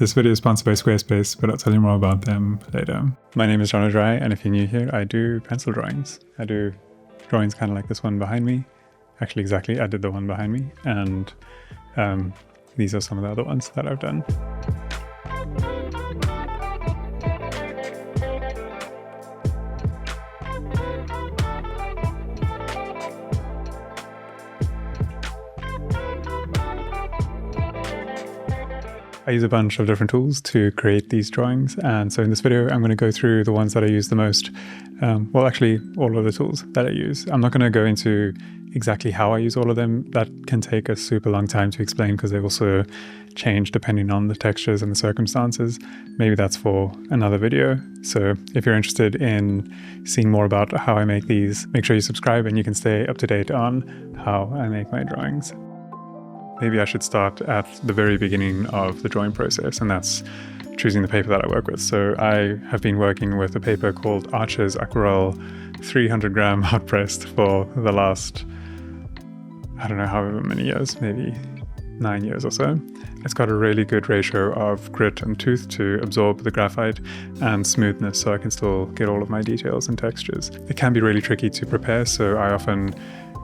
This video is sponsored by Squarespace, but I'll tell you more about them later. My name is John O'Dry, and if you're new here, I do pencil drawings. I do drawings kind of like this one behind me. Actually, exactly, I did the one behind me, and these are some of the other ones that I've done. I use a bunch of different tools to create these drawings, and so in this video I'm going to go through the ones that I use the most. Well, actually all of the tools that I use. I'm not going to go into exactly how I use all of them. That can take a super long time to explain because they also change depending on the textures and the circumstances. Maybe that's for another video. So if you're interested in seeing more about how I make these, make sure you subscribe and you can stay up to date on how I make my drawings. Maybe I should start at the very beginning of the drawing process, and that's choosing the paper that I work with. So I have been working with a paper called Arches Aquarelle 300 gram hot pressed for the last, I don't know, however many years, maybe 9 years or so. It's got a really good ratio of grit and tooth to absorb the graphite and smoothness, so I can still get all of my details and textures. It can be really tricky to prepare, so I often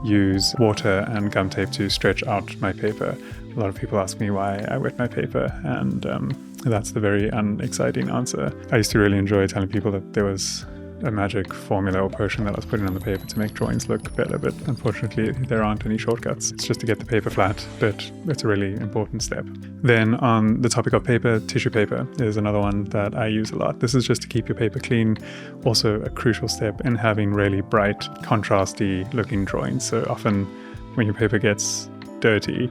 use water and gum tape to stretch out my paper. A lot of people ask me why I wet my paper, and that's the very unexciting answer. I used to really enjoy telling people that there was a magic formula or potion that I was putting on the paper to make drawings look better, but unfortunately there aren't any shortcuts. It's just to get the paper flat, but it's a really important step. Then on the topic of paper, tissue paper is another one that I use a lot. This is just to keep your paper clean, also a crucial step in having really bright, contrasty looking drawings. So often when your paper gets dirty,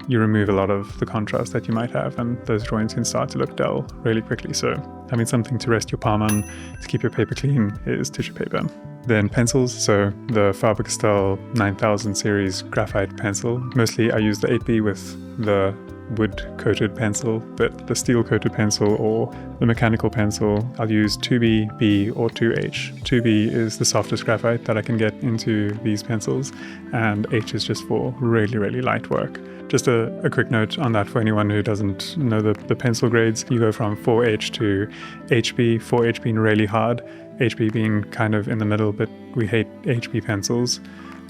you remove a lot of the contrast that you might have, and those drawings can start to look dull really quickly. So having something to rest your palm on to keep your paper clean is tissue paper. Then pencils, so the Faber-Castell 9000 series graphite pencil. Mostly I use the 8B with the wood-coated pencil, but the steel-coated pencil or the mechanical pencil, I'll use 2B, B, or 2H. 2B is the softest graphite that I can get into these pencils, and H is just for really, really light work. Just a quick note on that for anyone who doesn't know the pencil grades. You go from 4H to HB, 4H being really hard, HB being kind of in the middle, but we hate HB pencils.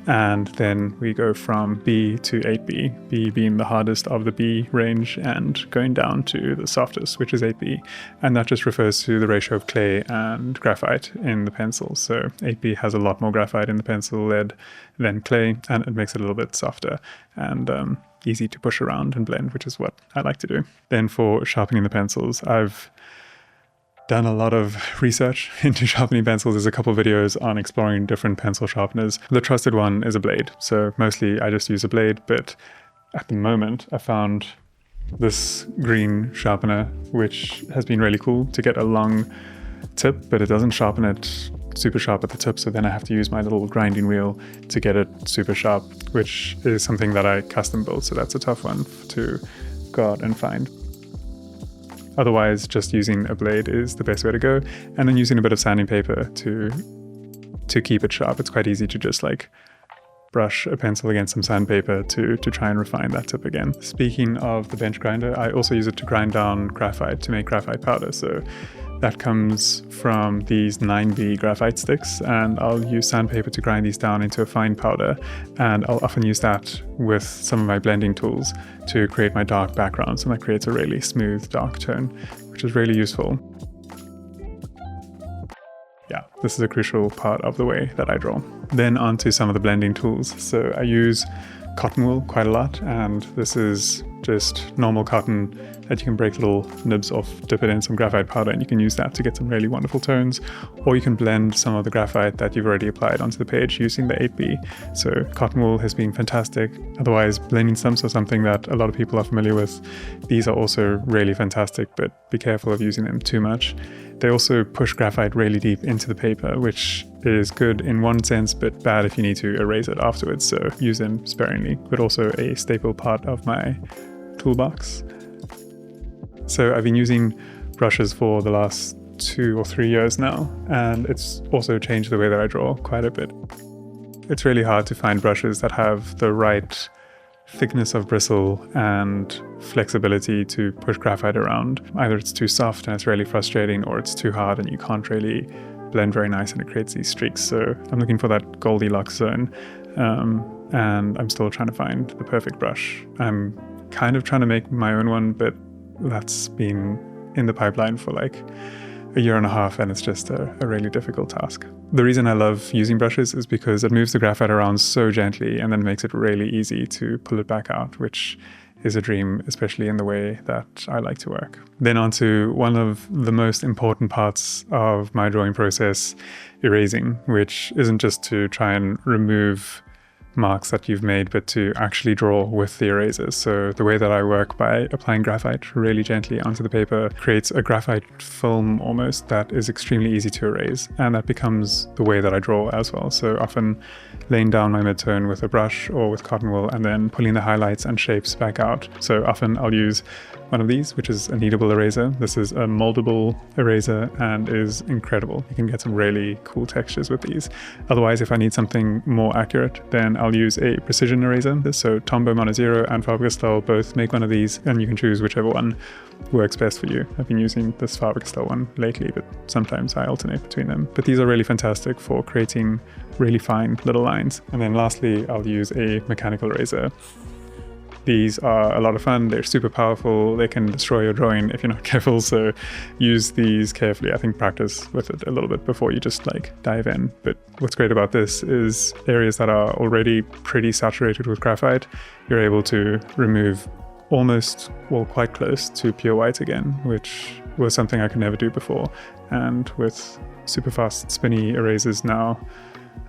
And then we go from B to 8B, B being the hardest of the B range and going down to the softest, which is 8B. And that just refers to the ratio of clay and graphite in the pencil. So 8B has a lot more graphite in the pencil lead than clay, and it makes it a little bit softer and easy to push around and blend, which is what I like to do. Then for sharpening the pencils, I've done a lot of research into sharpening pencils. There's a couple of videos on exploring different pencil sharpeners. The trusted one is a blade. So mostly I just use a blade, but at the moment I found this green sharpener, which has been really cool to get a long tip, but it doesn't sharpen it super sharp at the tip. So then I have to use my little grinding wheel to get it super sharp, which is something that I custom built. So that's a tough one to go out and find. Otherwise, just using a blade is the best way to go. And then using a bit of sanding paper to keep it sharp. It's quite easy to just like brush a pencil against some sandpaper to try and refine that tip again. Speaking of the bench grinder, I also use it to grind down graphite to make graphite powder. So that comes from these 9B graphite sticks, and I'll use sandpaper to grind these down into a fine powder, and I'll often use that with some of my blending tools to create my dark backgrounds, and that creates a really smooth dark tone, which is really useful. Yeah, this is a crucial part of the way that I draw. Then on to some of the blending tools. So I use cotton wool quite a lot, and this is just normal cotton that you can break little nibs off, dip it in some graphite powder, and you can use that to get some really wonderful tones. Or you can blend some of the graphite that you've already applied onto the page using the 8B. So cotton wool has been fantastic. Otherwise, blending stumps are something that a lot of people are familiar with. These are also really fantastic, but be careful of using them too much. They also push graphite really deep into the paper, which is good in one sense, but bad if you need to erase it afterwards. So use them sparingly, but also a staple part of my toolbox. So I've been using brushes for the last 2 or 3 years now, and it's also changed the way that I draw quite a bit. It's really hard to find brushes that have the right thickness of bristle and flexibility to push graphite around. Either it's too soft and it's really frustrating, or it's too hard and you can't really blend very nice and it creates these streaks. So I'm looking for that Goldilocks zone, and I'm still trying to find the perfect brush. I'm kind of trying to make my own one, but that's been in the pipeline for like a year and a half, and it's just a really difficult task. The reason I love using brushes is because it moves the graphite around so gently and then makes it really easy to pull it back out, which is a dream, especially in the way that I like to work. Then on to one of the most important parts of my drawing process, erasing, which isn't just to try and remove marks that you've made, but to actually draw with the erasers. So the way that I work by applying graphite really gently onto the paper creates a graphite film almost that is extremely easy to erase, and that becomes the way that I draw as well. So often laying down my midtone with a brush or with cotton wool and then pulling the highlights and shapes back out. So often I'll use one of these, which is a kneadable eraser. This is a moldable eraser and is incredible. You can get some really cool textures with these. Otherwise, if I need something more accurate, then I'll use a precision eraser. So Tombow Mono Zero and Faber-Castell both make one of these, and you can choose whichever one works best for you. I've been using this Faber-Castell one lately, but sometimes I alternate between them. But these are really fantastic for creating really fine little lines. And then lastly, I'll use a mechanical eraser. These are a lot of fun. They're super powerful. They can destroy your drawing if you're not careful. So use these carefully. I think practice with it a little bit before you just like dive in. But what's great about this is areas that are already pretty saturated with graphite, you're able to remove almost, well, quite close to pure white again, which was something I could never do before. And with super fast spinny erasers now,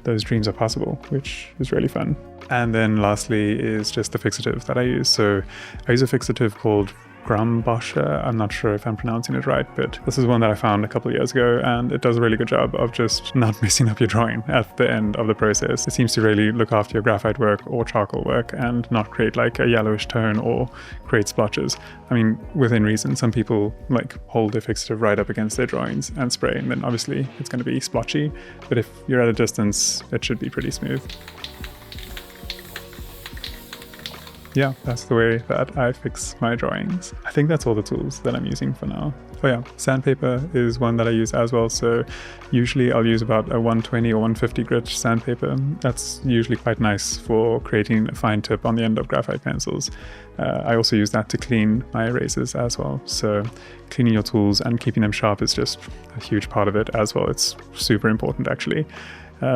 those dreams are possible, which is really fun. And then lastly is just the fixative that I use. So I use a fixative called Gramboscher. I'm not sure if I'm pronouncing it right, but this is one that I found a couple of years ago, and it does a really good job of just not messing up your drawing at the end of the process. It seems to really look after your graphite work or charcoal work and not create like a yellowish tone or create splotches. I mean, within reason. Some people like hold their fixative right up against their drawings and spray, and then obviously it's going to be splotchy, but if you're at a distance, it should be pretty smooth. Yeah, that's the way that I fix my drawings. I think that's all the tools that I'm using for now. Oh yeah, sandpaper is one that I use as well. So usually I'll use about a 120 or 150 grit sandpaper. That's usually quite nice for creating a fine tip on the end of graphite pencils. I also use that to clean my erasers as well. So cleaning your tools and keeping them sharp is just a huge part of it as well. It's super important actually.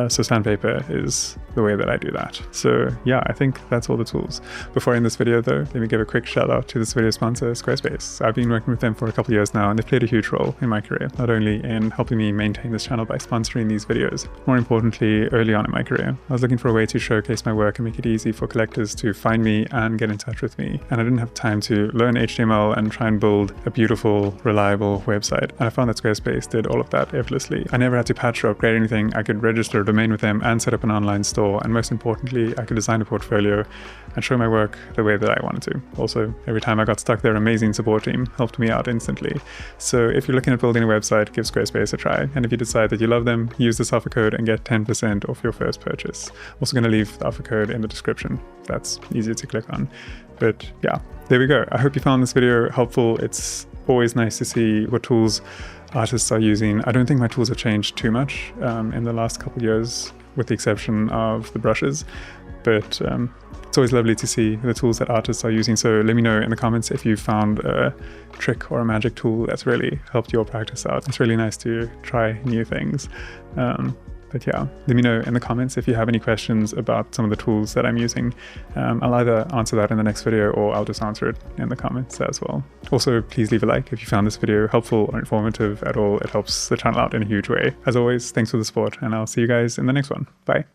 So sandpaper is the way that I do that. So yeah, I think that's all the tools. Before I end this video though, let me give a quick shout out to this video sponsor, Squarespace. I've been working with them for a couple of years now, and they've played a huge role in my career, not only in helping me maintain this channel by sponsoring these videos, more importantly, early on in my career, I was looking for a way to showcase my work and make it easy for collectors to find me and get in touch with me. And I didn't have time to learn HTML and try and build a beautiful, reliable website. And I found that Squarespace did all of that effortlessly. I never had to patch or upgrade anything. I could register a domain with them and set up an online store, and most importantly, I could design a portfolio and show my work the way that I wanted to. Also, every time I got stuck, their amazing support team helped me out instantly. So if you're looking at building a website, give Squarespace a try, and if you decide that you love them, use this offer code and get 10% off your first purchase. Also going to leave the offer code in the description. That's easier to click on. But yeah, there we go. I hope you found this video helpful. It's always nice to see what tools artists are using. I don't think my tools have changed too much in the last couple of years, with the exception of the brushes, but it's always lovely to see the tools that artists are using. So let me know in the comments if you found a trick or a magic tool that's really helped your practice out. It's really nice to try new things. But yeah, let me know in the comments if you have any questions about some of the tools that I'm using. I'll either answer that in the next video or I'll just answer it in the comments as well. Also, please leave a like if you found this video helpful or informative at all. It helps the channel out in a huge way. As always, thanks for the support, and I'll see you guys in the next one. Bye.